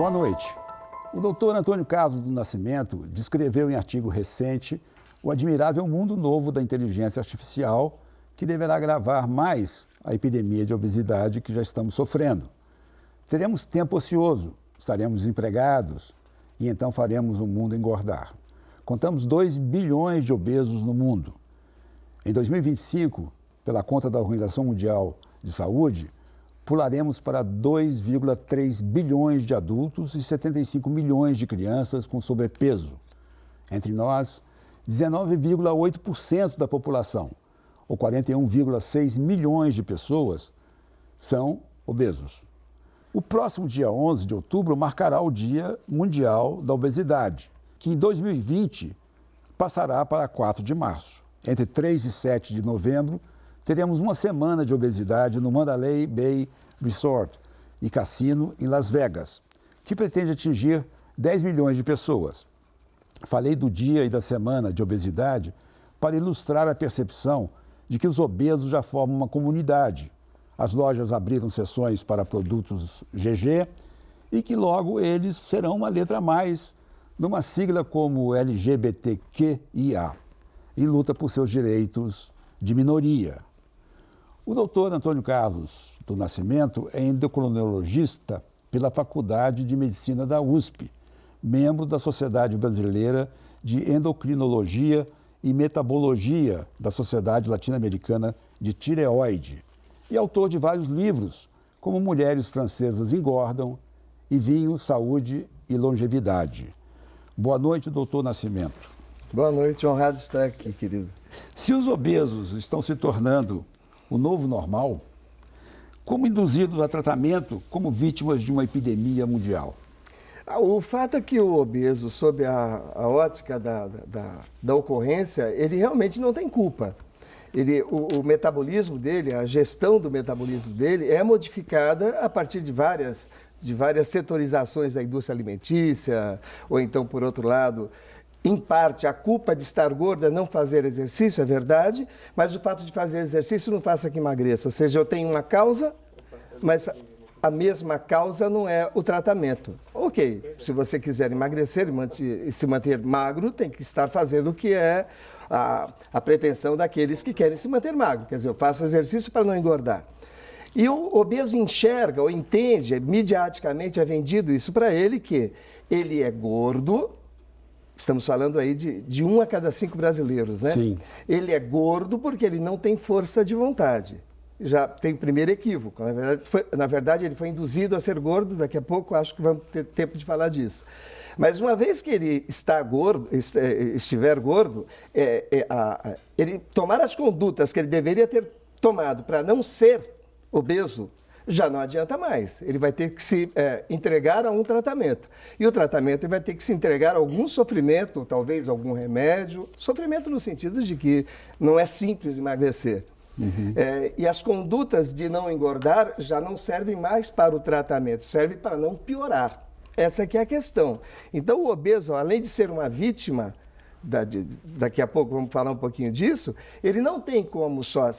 Boa noite. O doutor Antônio Carlos do Nascimento descreveu em artigo recente o admirável mundo novo da inteligência artificial que deverá agravar mais a epidemia de obesidade que já estamos sofrendo. Teremos tempo ocioso, estaremos desempregados e então faremos o mundo engordar. Contamos 2 bilhões de obesos no mundo. Em 2025, pela conta da Organização Mundial de Saúde, pularemos para 2,3 bilhões de adultos e 75 milhões de crianças com sobrepeso. Entre nós, 19,8% da população, ou 41,6 milhões de pessoas, são obesos. O próximo dia 11 de outubro marcará o Dia Mundial da Obesidade, que em 2020 passará para 4 de março. Entre 3 e 7 de novembro, teremos uma semana de obesidade no Mandalay Bay Resort e Cassino em Las Vegas, que pretende atingir 10 milhões de pessoas. Falei do dia e da semana de obesidade para ilustrar a percepção de que os obesos já formam uma comunidade. As lojas abriram seções para produtos GG e que logo eles serão uma letra a mais numa sigla como LGBTQIA e luta por seus direitos de minoria. O doutor Antônio Carlos do Nascimento é endocrinologista pela Faculdade de Medicina da USP, membro da Sociedade Brasileira de Endocrinologia e Metabologia da Sociedade Latino-Americana de Tireoide e autor de vários livros, como Mulheres Francesas Engordam e Vinho, Saúde e Longevidade. Boa noite, doutor Nascimento. Boa noite, honrado estar aqui, querido. Se os obesos estão se tornando o novo normal, como induzidos a tratamento como vítimas de uma epidemia mundial? O fato é que o obeso, sob a ótica da ocorrência, ele realmente não tem culpa. O metabolismo dele, a gestão do metabolismo dele é modificada a partir de várias setorizações da indústria alimentícia, ou então, por outro lado, em parte, a culpa de estar gorda é não fazer exercício, é verdade, mas o fato de fazer exercício não faça que emagreça. Ou seja, eu tenho uma causa, mas a mesma causa não é o tratamento. Ok, se você quiser emagrecer e se manter magro, tem que estar fazendo o que é a pretensão daqueles que querem se manter magro. Quer dizer, eu faço exercício para não engordar. E o obeso enxerga ou entende, midiaticamente é vendido isso para ele, que ele é gordo. Estamos falando aí de 1 a cada 5 brasileiros, né? Sim. Ele é gordo porque ele não tem força de vontade. Já tem o primeiro equívoco. Na verdade, ele foi induzido a ser gordo. Daqui a pouco acho que vamos ter tempo de falar disso. Mas uma vez que ele estiver gordo, ele tomar as condutas que ele deveria ter tomado para não ser obeso, já não adianta mais. Ele vai ter que se entregar a um tratamento. E o tratamento ele vai ter que se entregar a algum sofrimento, talvez algum remédio. Sofrimento no sentido de que não é simples emagrecer. Uhum. E as condutas de não engordar já não servem mais para o tratamento, servem para não piorar. Essa aqui é a questão. Então, o obeso, além de ser uma vítima, daqui a pouco vamos falar um pouquinho disso, ele não tem como só...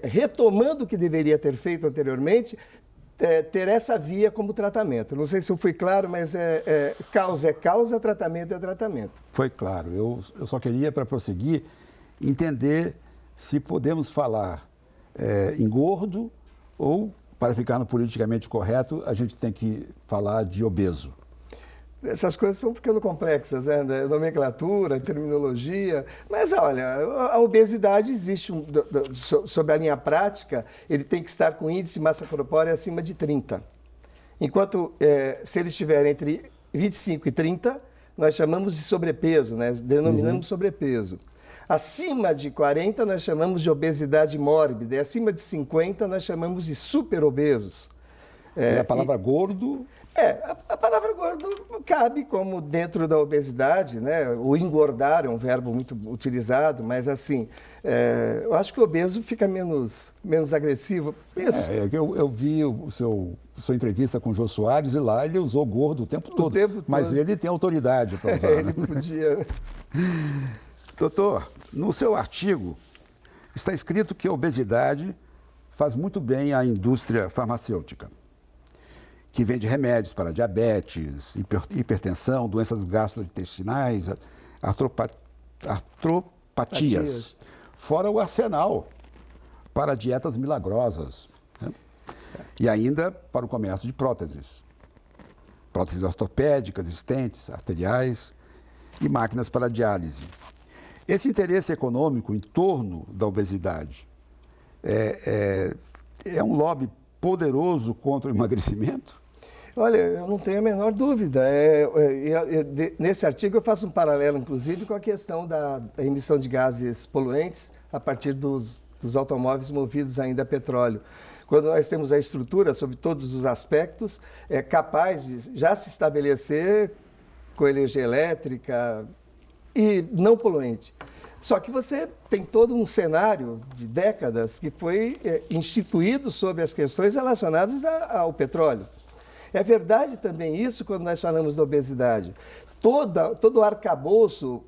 retomando o que deveria ter feito anteriormente, ter essa via como tratamento. Não sei se eu fui claro, mas causa é causa, tratamento é tratamento. Foi claro. Eu só queria, para prosseguir, entender se podemos falar em gordo ou, para ficar no politicamente correto, a gente tem que falar de obeso. Essas coisas estão ficando complexas, né? Nomenclatura, terminologia. Mas, olha, a obesidade existe, sob a linha prática, ele tem que estar com índice de massa corpórea acima de 30. Enquanto, se ele estiver entre 25 e 30, nós chamamos de sobrepeso, né? Denominamos sobrepeso. Acima de 40, nós chamamos de obesidade mórbida. E acima de 50, nós chamamos de superobesos. A palavra gordo... A palavra gordo cabe como dentro da obesidade, né? O engordar é um verbo muito utilizado, mas assim, eu acho que o obeso fica menos agressivo. Isso. Eu vi sua entrevista com o Jô Soares e lá ele usou gordo o tempo todo. Mas ele tem autoridade para usar. Ele podia. Doutor, no seu artigo está escrito que a obesidade faz muito bem à indústria farmacêutica, que vende remédios para diabetes, hipertensão, doenças gastrointestinais, artropatias. Fora o arsenal para dietas milagrosas, né? E ainda para o comércio de próteses. Próteses ortopédicas, estentes, arteriais e máquinas para diálise. Esse interesse econômico em torno da obesidade é um lobby poderoso contra o emagrecimento? Olha, eu não tenho a menor dúvida. Nesse artigo eu faço um paralelo, inclusive, com a questão da emissão de gases poluentes a partir dos automóveis movidos ainda a petróleo. Quando nós temos a estrutura, sob todos os aspectos, é capaz de já se estabelecer com energia elétrica e não poluente. Só que você tem todo um cenário de décadas que foi instituído sobre as questões relacionadas ao petróleo. É verdade também isso quando nós falamos da obesidade. Todo o arcabouço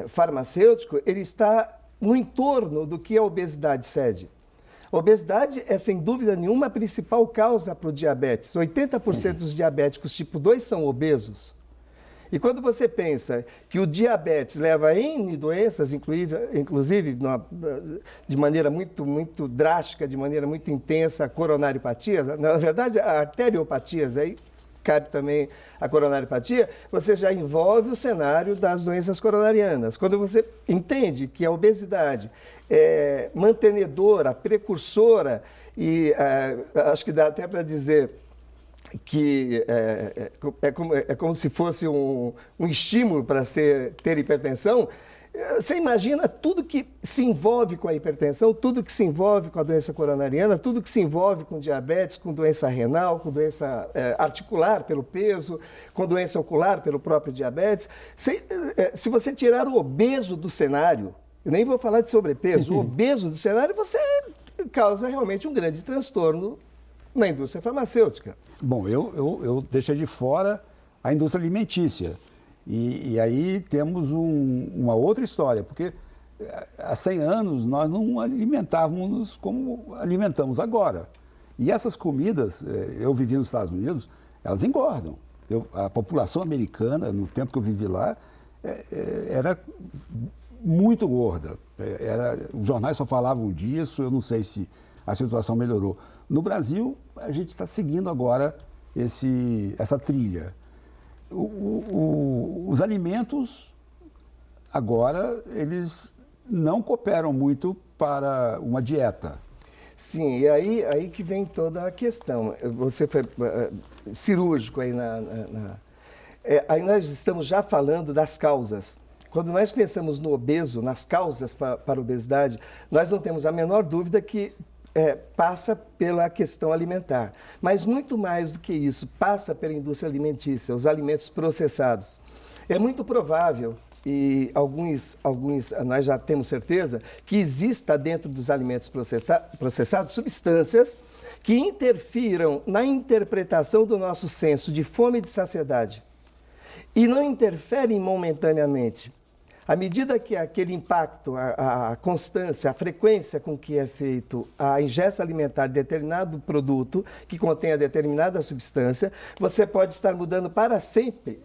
farmacêutico ele está no entorno do que a obesidade cede. A obesidade é, sem dúvida nenhuma, a principal causa para o diabetes. 80% dos diabéticos tipo 2 são obesos. E quando você pensa que o diabetes leva a N doenças, inclusive de maneira muito drástica, de maneira muito intensa, coronariopatias, na verdade, arteriopatias, aí cabe também a coronariopatia, você já envolve o cenário das doenças coronarianas. Quando você entende que a obesidade é mantenedora, precursora, e acho que dá até para dizer que é como se fosse um estímulo para ter hipertensão, você imagina tudo que se envolve com a hipertensão, tudo que se envolve com a doença coronariana, tudo que se envolve com diabetes, com doença renal, com doença articular pelo peso, com doença ocular pelo próprio diabetes. Se você tirar o obeso do cenário, eu nem vou falar de sobrepeso, o obeso do cenário, você causa realmente um grande transtorno na indústria farmacêutica. Bom, eu deixei de fora a indústria alimentícia. E aí temos uma outra história, porque há 100 anos nós não alimentávamos como alimentamos agora. E essas comidas, eu vivi nos Estados Unidos, elas engordam. A população americana, no tempo que eu vivi lá, era muito gorda. Os jornais só falavam disso, eu não sei se a situação melhorou. No Brasil, a gente está seguindo agora essa trilha. Os alimentos, agora, eles não cooperam muito para uma dieta. Sim, e aí que vem toda a questão. Você foi cirúrgico aí aí nós estamos já falando das causas. Quando nós pensamos no obeso, nas causas para a obesidade, nós não temos a menor dúvida que passa pela questão alimentar. Mas muito mais do que isso, passa pela indústria alimentícia, os alimentos processados. É muito provável, e alguns nós já temos certeza, que exista dentro dos alimentos processados substâncias que interfiram na interpretação do nosso senso de fome e de saciedade. E não interferem momentaneamente. À medida que aquele impacto, a constância, a frequência com que é feito a ingesta alimentar de determinado produto que contenha determinada substância, você pode estar mudando para sempre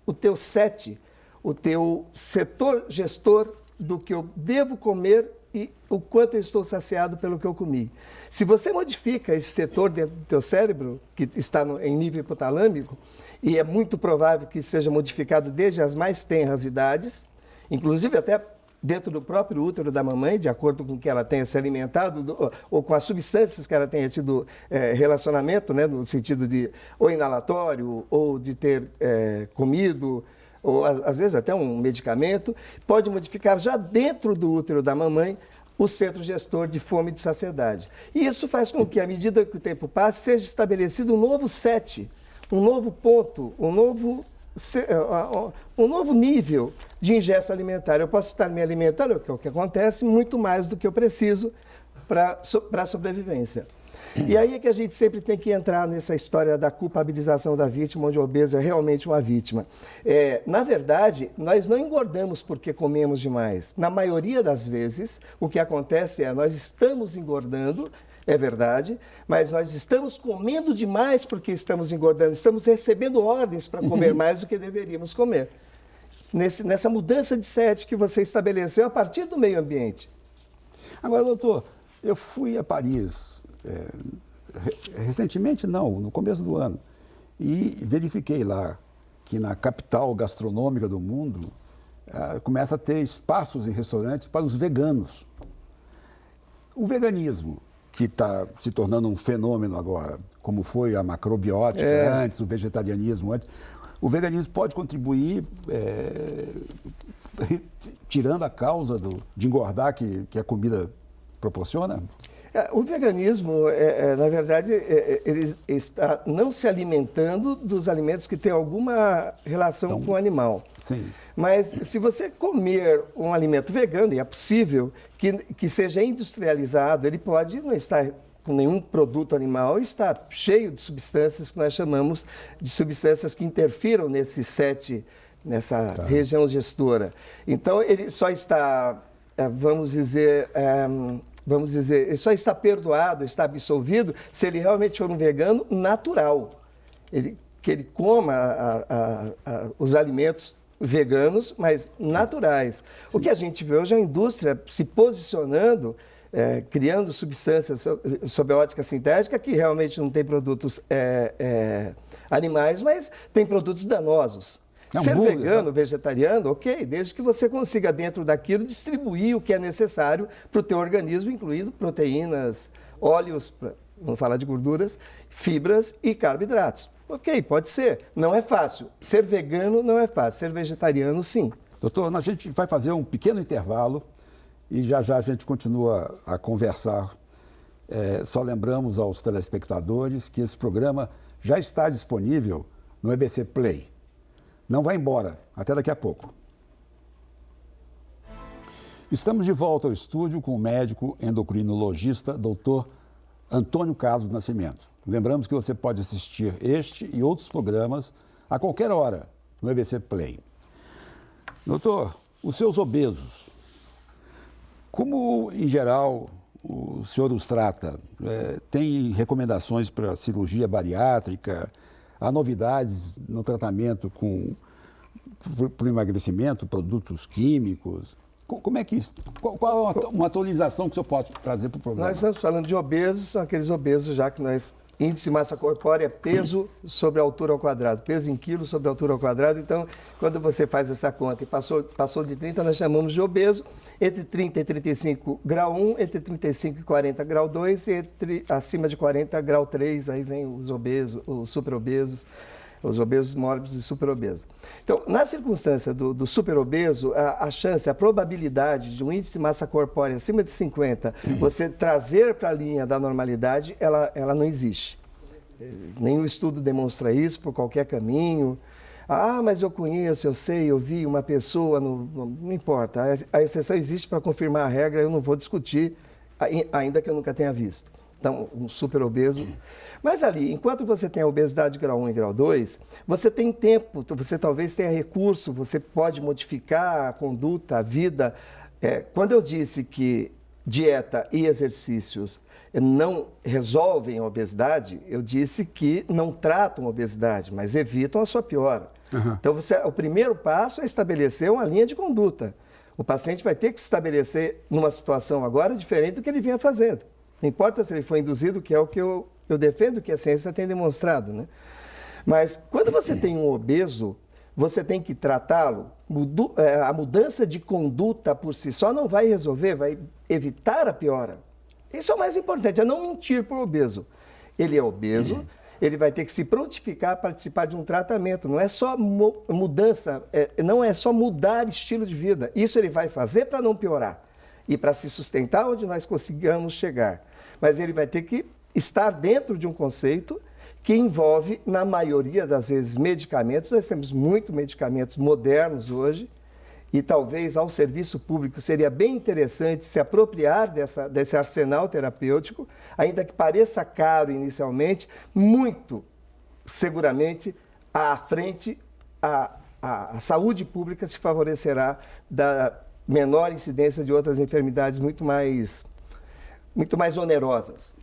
o teu set, o teu setor gestor do que eu devo comer e o quanto eu estou saciado pelo que eu comi. Se você modifica esse setor dentro do teu cérebro, que está em nível hipotalâmico, e é muito provável que seja modificado desde as mais tenras idades, inclusive até dentro do próprio útero da mamãe, de acordo com o que ela tenha se alimentado, ou com as substâncias que ela tenha tido relacionamento, né, no sentido de ou inalatório, ou de ter comido, ou às vezes até um medicamento, pode modificar já dentro do útero da mamãe o centro gestor de fome e de saciedade. E isso faz com que, à medida que o tempo passe, seja estabelecido um novo set, um novo ponto, um novo nível de ingesta alimentar. Eu posso estar me alimentando, que é o que acontece, muito mais do que eu preciso para a sobrevivência. E aí é que a gente sempre tem que entrar nessa história da culpabilização da vítima, onde o obeso é realmente uma vítima. Na verdade, nós não engordamos porque comemos demais. Na maioria das vezes, o que acontece nós estamos engordando é verdade, mas nós estamos comendo demais porque estamos engordando, estamos recebendo ordens para comer mais do que deveríamos comer. Nessa mudança de set que você estabeleceu a partir do meio ambiente. Agora, doutor, eu fui a Paris, recentemente não, no começo do ano, e verifiquei lá que na capital gastronômica do mundo começa a ter espaços em restaurantes para os veganos. O veganismo, que está se tornando um fenômeno agora, como foi a macrobiótica antes, o vegetarianismo antes, o veganismo pode contribuir tirando a causa de engordar que a comida proporciona? O veganismo, na verdade, ele está não se alimentando dos alimentos que têm alguma relação com o animal. Sim. Mas se você comer um alimento vegano, e é possível que seja industrializado, ele pode não estar com nenhum produto animal, está cheio de substâncias que nós chamamos de substâncias que interfiram nessa região gestora. Então, ele só está, vamos dizer, ele só está perdoado, está absolvido, se ele realmente for um vegano natural. Que ele coma os alimentos veganos, mas naturais. Sim. O que a gente vê hoje é a indústria se posicionando, criando substâncias sob a ótica sintética, que realmente não tem produtos animais, mas tem produtos danosos. Ser vegano, vegetariano, ok, desde que você consiga, dentro daquilo, distribuir o que é necessário para o teu organismo, incluindo proteínas, óleos, vamos falar de gorduras, fibras e carboidratos. Ok, pode ser. Não é fácil. Ser vegano não é fácil. Ser vegetariano, sim. Doutor, a gente vai fazer um pequeno intervalo e já a gente continua a conversar. Só lembramos aos telespectadores que esse programa já está disponível no EBC Play. Não vá embora. Até daqui a pouco. Estamos de volta ao estúdio com o médico endocrinologista, doutor Antônio Carlos Nascimento. Lembramos que você pode assistir este e outros programas a qualquer hora no EBC Play. Doutor, os seus obesos, como em geral o senhor os trata? Tem recomendações para cirurgia bariátrica? Há novidades no tratamento para o emagrecimento, produtos químicos? Como é que isso? Qual uma atualização que o senhor pode trazer para o programa? Nós estamos falando de obesos, são aqueles obesos já que nós... Índice de massa corpórea é peso sobre a altura ao quadrado, peso em quilos sobre a altura ao quadrado. Então, quando você faz essa conta e passou de 30, nós chamamos de obeso. Entre 30 e 35, grau 1, entre 35 e 40, grau 2, e acima de 40, grau 3, aí vem os obesos, os superobesos, os obesos mórbidos e superobesos. Então, na circunstância do superobeso, a chance, a probabilidade de um índice de massa corpórea acima de 50, você trazer para a linha da normalidade, ela não existe. Nenhum estudo demonstra isso por qualquer caminho. Ah, mas eu conheço, eu sei, eu vi uma pessoa, não importa. A exceção existe para confirmar a regra, eu não vou discutir, ainda que eu nunca tenha visto. Então, um superobeso. Mas ali, enquanto você tem a obesidade grau 1 e grau 2, você tem tempo, você talvez tenha recurso, você pode modificar a conduta, a vida. Quando eu disse que dieta e exercícios não resolvem a obesidade, eu disse que não tratam a obesidade, mas evitam a sua piora. Uhum. Então, o primeiro passo é estabelecer uma linha de conduta. O paciente vai ter que se estabelecer numa situação agora diferente do que ele vinha fazendo. Não importa se ele foi induzido, que é o que eu defendo, que a ciência tem demonstrado, né? Mas quando você tem um obeso, você tem que tratá-lo. A mudança de conduta por si só não vai resolver, vai evitar a piora. Isso é o mais importante, é não mentir para o obeso. Ele é obeso, ele vai ter que se prontificar a participar de um tratamento. Não é só mudança, não é só mudar estilo de vida. Isso ele vai fazer para não piorar e para se sustentar onde nós consigamos chegar. Mas ele vai ter que estar dentro de um conceito que envolve, na maioria das vezes, medicamentos. Nós temos muitos medicamentos modernos hoje e talvez ao serviço público seria bem interessante se apropriar desse arsenal terapêutico, ainda que pareça caro inicialmente, muito seguramente à frente a saúde pública se favorecerá da menor incidência de outras enfermidades muito mais onerosas.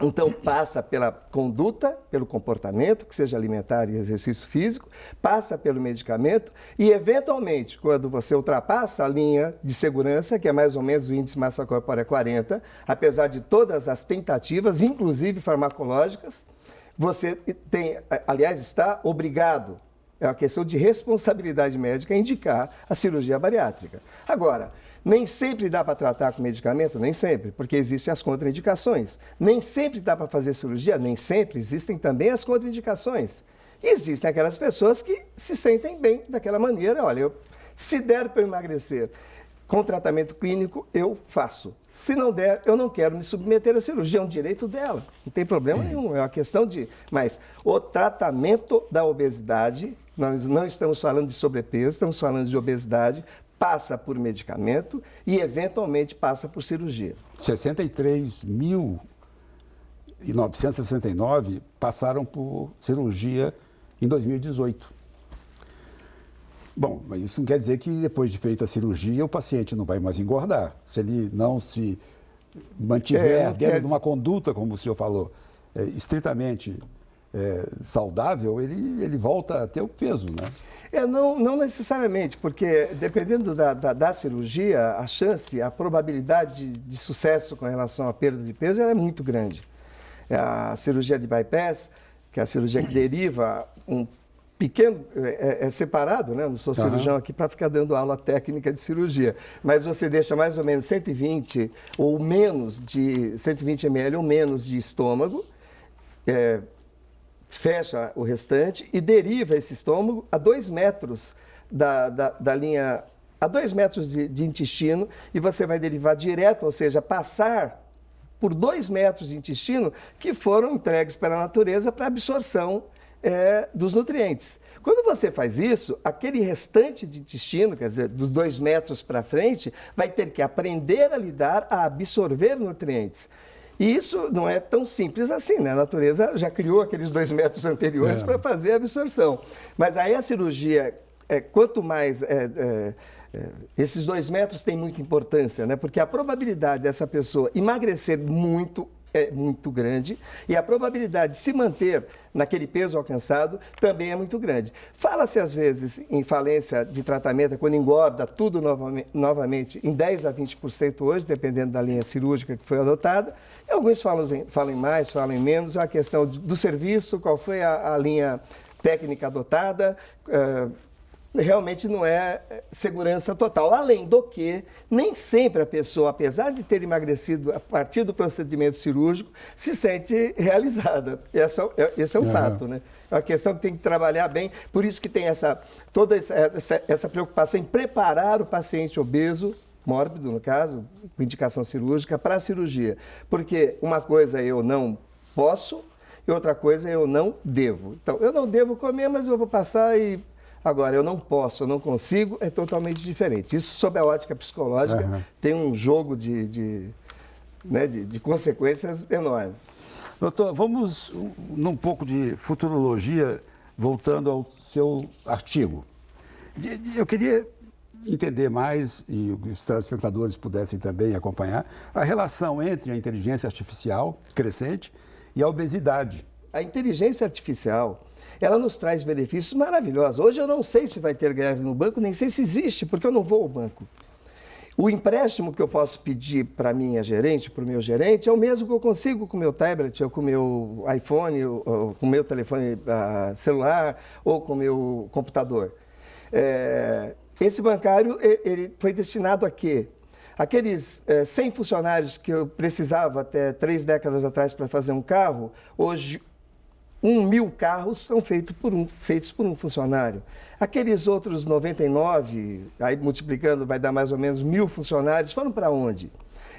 Então, passa pela conduta, pelo comportamento, que seja alimentar e exercício físico, passa pelo medicamento e, eventualmente, quando você ultrapassa a linha de segurança, que é mais ou menos o índice massa corpórea 40, apesar de todas as tentativas, inclusive farmacológicas, você tem, aliás, está obrigado, é uma questão de responsabilidade médica, a indicar a cirurgia bariátrica. Agora, nem sempre dá para tratar com medicamento? Nem sempre, porque existem as contraindicações. Nem sempre dá para fazer cirurgia? Nem sempre. Existem também as contraindicações. E existem aquelas pessoas que se sentem bem daquela maneira. Olha, se der para eu emagrecer com tratamento clínico, eu faço. Se não der, eu não quero me submeter à cirurgia. É um direito dela. Não tem problema nenhum. É uma questão de... Mas o tratamento da obesidade, nós não estamos falando de sobrepeso, estamos falando de obesidade, passa por medicamento e, eventualmente, passa por cirurgia. 63.969 passaram por cirurgia em 2018. Bom, mas isso não quer dizer que depois de feita a cirurgia o paciente não vai mais engordar. Se ele não se mantiver dentro de uma conduta, como o senhor falou, estritamente saudável, ele volta a ter o peso, né? Não necessariamente, porque dependendo da cirurgia, a chance, a probabilidade de sucesso com relação à perda de peso é muito grande. A cirurgia de bypass, que é a cirurgia que deriva um pequeno, é separado, né? Eu não sou cirurgião aqui para ficar dando aula técnica de cirurgia, mas você deixa mais ou menos 120 ou menos de 120 ml ou menos de estômago, fecha o restante e deriva esse estômago a 2 metros da linha, a 2 metros de intestino, e você vai derivar direto, ou seja, passar por 2 metros de intestino que foram entregues pela natureza para absorção dos nutrientes. Quando você faz isso, aquele restante de intestino, quer dizer, dos 2 metros para frente, vai ter que aprender a lidar, a absorver nutrientes. E isso não é tão simples assim, né? A natureza já criou aqueles 2 metros anteriores para fazer a absorção. Mas aí a cirurgia, quanto mais... esses 2 metros têm muita importância, né? Porque a probabilidade dessa pessoa emagrecer muito é muito grande e a probabilidade de se manter naquele peso alcançado também é muito grande. Fala-se às vezes em falência de tratamento, quando engorda tudo novamente em 10% a 20% hoje, dependendo da linha cirúrgica que foi adotada. E alguns falam em mais, falam em menos, é uma questão do serviço, qual foi a linha técnica adotada. Realmente não é segurança total. Além do que, nem sempre a pessoa, apesar de ter emagrecido a partir do procedimento cirúrgico, se sente realizada. Esse é um fato, né? É uma questão que tem que trabalhar bem. Por isso que tem toda essa preocupação em preparar o paciente obeso, mórbido no caso, com indicação cirúrgica, para a cirurgia. Porque uma coisa eu não posso e outra coisa eu não devo. Então, eu não devo comer, mas eu vou passar e... Agora, eu não posso, eu não consigo, é totalmente diferente. Isso, sob a ótica psicológica, tem um jogo de consequências enorme. Doutor, vamos num pouco de futurologia, voltando ao seu artigo. Eu queria entender mais, e os telespectadores pudessem também acompanhar, a relação entre a inteligência artificial crescente e a obesidade. A inteligência artificial... ela nos traz benefícios maravilhosos. Hoje eu não sei se vai ter greve no banco, nem sei se existe, porque eu não vou ao banco. O empréstimo que eu posso pedir para a minha gerente, para o meu gerente, é o mesmo que eu consigo com o meu tablet, ou com o meu iPhone, ou com o meu telefone celular, ou com o meu computador. Esse bancário, ele foi destinado a quê? Aqueles 100 funcionários que eu precisava até 3 décadas atrás para fazer um carro, hoje 1.000 carros são feitos por um funcionário. Aqueles outros 99, aí multiplicando vai dar mais ou menos 1.000 funcionários, foram para onde?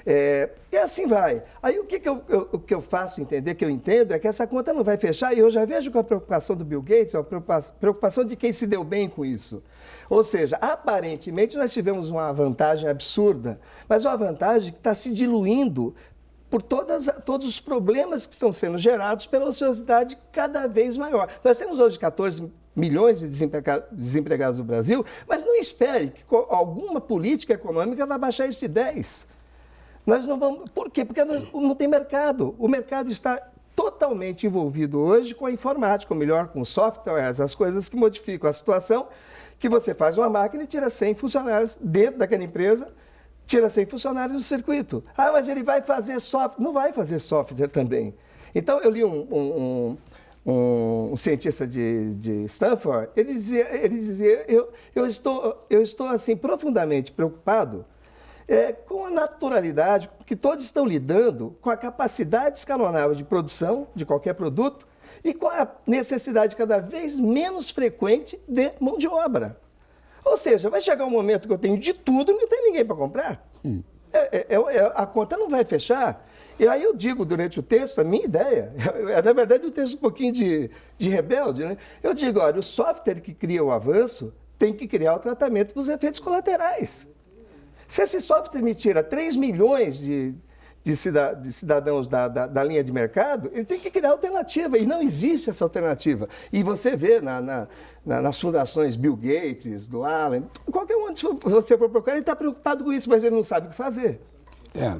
E assim vai. Aí o que eu faço entender, que eu entendo, é que essa conta não vai fechar e eu já vejo com a preocupação do Bill Gates, a preocupação de quem se deu bem com isso. Ou seja, aparentemente nós tivemos uma vantagem absurda, mas uma vantagem que está se diluindo por todos os problemas que estão sendo gerados pela ociosidade cada vez maior. Nós temos hoje 14 milhões de desempregados no Brasil, mas não espere que alguma política econômica vá baixar isso de 10. Nós não vamos... Por quê? Porque não tem mercado. O mercado está totalmente envolvido hoje com a informática, ou melhor, com softwares, as coisas que modificam a situação, que você faz uma máquina e tira 100 funcionários dentro daquela empresa, tira 100 funcionários do circuito. Ah, mas ele vai fazer software. Não vai fazer software também. Então, eu li um cientista de Stanford, ele dizia eu estou assim, profundamente preocupado com a naturalidade que todos estão lidando com a capacidade escalonável de produção de qualquer produto e com a necessidade cada vez menos frequente de mão de obra. Ou seja, vai chegar um momento que eu tenho de tudo e não tem ninguém para comprar. A conta não vai fechar. E aí eu digo durante o texto, a minha ideia, na verdade o texto um pouquinho de rebelde, né? Eu digo, olha, o software que cria o avanço tem que criar o tratamento dos efeitos colaterais. Se esse software me tira 3 milhões de cidadãos da linha de mercado, ele tem que criar alternativa, e não existe essa alternativa. E você vê nas fundações Bill Gates, do Allen, qualquer um que você for procurar, ele está preocupado com isso, mas ele não sabe o que fazer.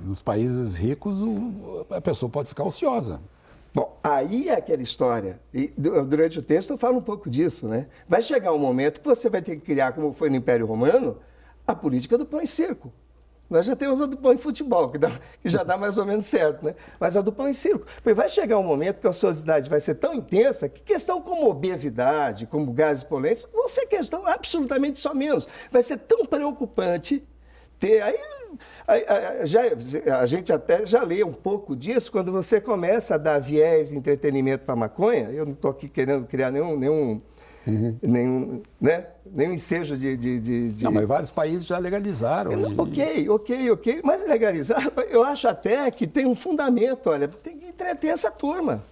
Nos países ricos, a pessoa pode ficar ociosa. Bom, aí é aquela história, e durante o texto eu falo um pouco disso, né? Vai chegar um momento que você vai ter que criar, como foi no Império Romano, a política do pão e circo. Nós já temos a do pão e futebol, que já dá mais ou menos certo, né? Mas a do pão e circo. Porque vai chegar um momento que a ociosidade vai ser tão intensa que questão como obesidade, como gases poluentes, vão ser questão absolutamente só menos. Vai ser tão preocupante ter... a gente até já lê um pouco disso quando você começa a dar viés de entretenimento para a maconha. Eu não estou aqui querendo criar nenhum ensejo de... Não, mas vários países já legalizaram. Ok. Mas legalizar, eu acho até que tem um fundamento, olha, tem que entreter essa turma.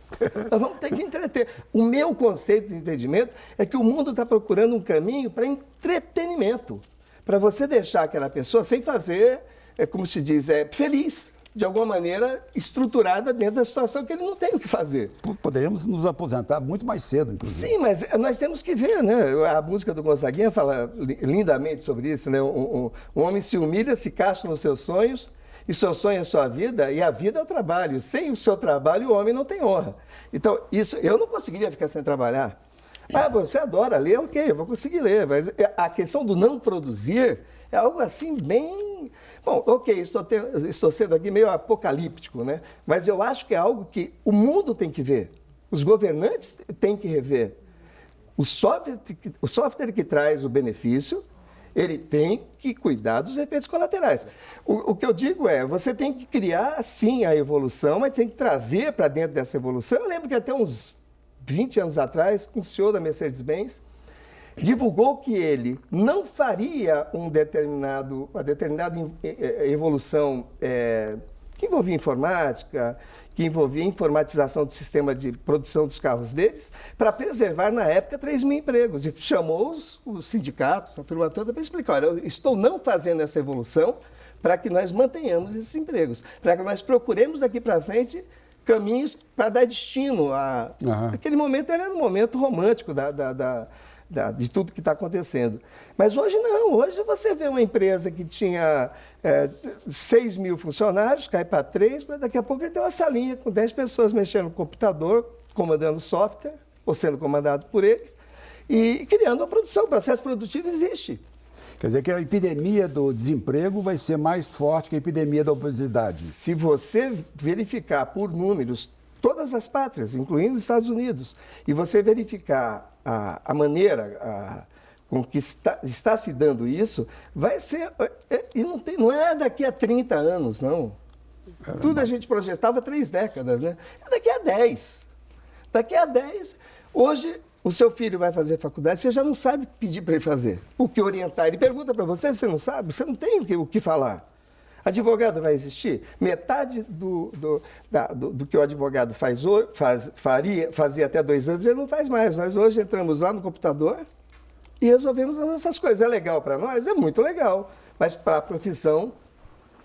Nós vamos ter que entreter. O meu conceito de entendimento é que o mundo está procurando um caminho para entretenimento, para você deixar aquela pessoa sem fazer, como se diz, feliz, de alguma maneira estruturada dentro da situação que ele não tem o que fazer. Poderíamos nos aposentar muito mais cedo, inclusive. Sim, mas nós temos que ver, né? A música do Gonzaguinha fala lindamente sobre isso, né? Um homem se humilha, se castra nos seus sonhos, e seu sonho é sua vida, e a vida é o trabalho. Sem o seu trabalho, o homem não tem honra. Então, isso eu não conseguiria ficar sem trabalhar. Ah, você adora ler, ok, eu vou conseguir ler, mas a questão do não produzir é algo assim bem... Bom, ok, estou sendo aqui meio apocalíptico, né? Mas eu acho que é algo que o mundo tem que ver, os governantes têm que rever. O software que traz o benefício, ele tem que cuidar dos efeitos colaterais. O que eu digo é, você tem que criar, sim, a evolução, mas tem que trazer para dentro dessa evolução. Eu lembro que até uns 20 anos atrás, um senhor da Mercedes-Benz divulgou que ele não faria uma determinada evolução que envolvia informática, que envolvia informatização do sistema de produção dos carros deles, para preservar, na época, 3 mil empregos. E chamou os sindicatos, a turma toda, para explicar, olha, eu estou não fazendo essa evolução para que nós mantenhamos esses empregos, para que nós procuremos daqui para frente caminhos para dar destino a... Aquele momento era um momento romântico de tudo que está acontecendo. Mas hoje não, hoje você vê uma empresa que tinha 6 mil funcionários, cai para 3, mas daqui a pouco ele tem uma salinha com 10 pessoas mexendo no computador, comandando software, ou sendo comandado por eles, e criando a produção. O processo produtivo existe. Quer dizer que a epidemia do desemprego vai ser mais forte que a epidemia da obesidade. Se você verificar por números todas as pátrias, incluindo os Estados Unidos, e você verificar a maneira com que está se dando isso, vai ser... E não é daqui a 30 anos, não. Tudo a gente projetava 3 décadas, né? É daqui a 10. Daqui a 10, hoje... O seu filho vai fazer faculdade, você já não sabe pedir para ele fazer, o que orientar. Ele pergunta para você, você não sabe, você não tem o que falar. Advogado vai existir? Metade do que o advogado fazia até 2 anos, ele não faz mais. Nós hoje entramos lá no computador e resolvemos essas coisas. É legal para nós? É muito legal. Mas para a profissão,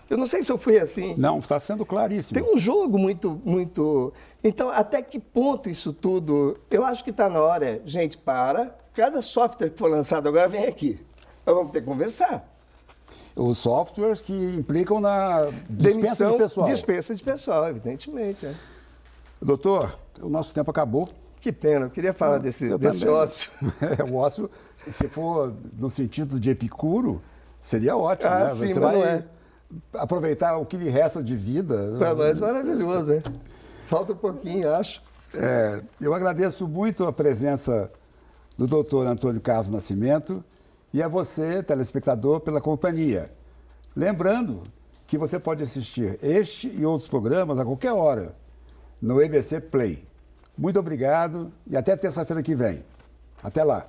eu não sei se eu fui assim. Não, está sendo claríssimo. Tem um jogo muito... Então, até que ponto isso tudo... Eu acho que está na hora, gente, cada software que for lançado agora vem aqui. Nós vamos ter que conversar. os softwares que implicam na dispensa de pessoal. Dispensa de pessoal, evidentemente. É. Doutor, o nosso tempo acabou. Que pena, eu queria falar desse ócio. O ócio, se for no sentido de Epicuro, seria ótimo, né? Sim, Você mas vai não é. aproveitar o que lhe resta de vida. Para nós, maravilhoso, hein? Falta um pouquinho, acho. Eu agradeço muito a presença do doutor Antônio Carlos Nascimento e a você, telespectador, pela companhia. Lembrando que você pode assistir este e outros programas a qualquer hora no EBC Play. Muito obrigado e até terça-feira que vem. Até lá.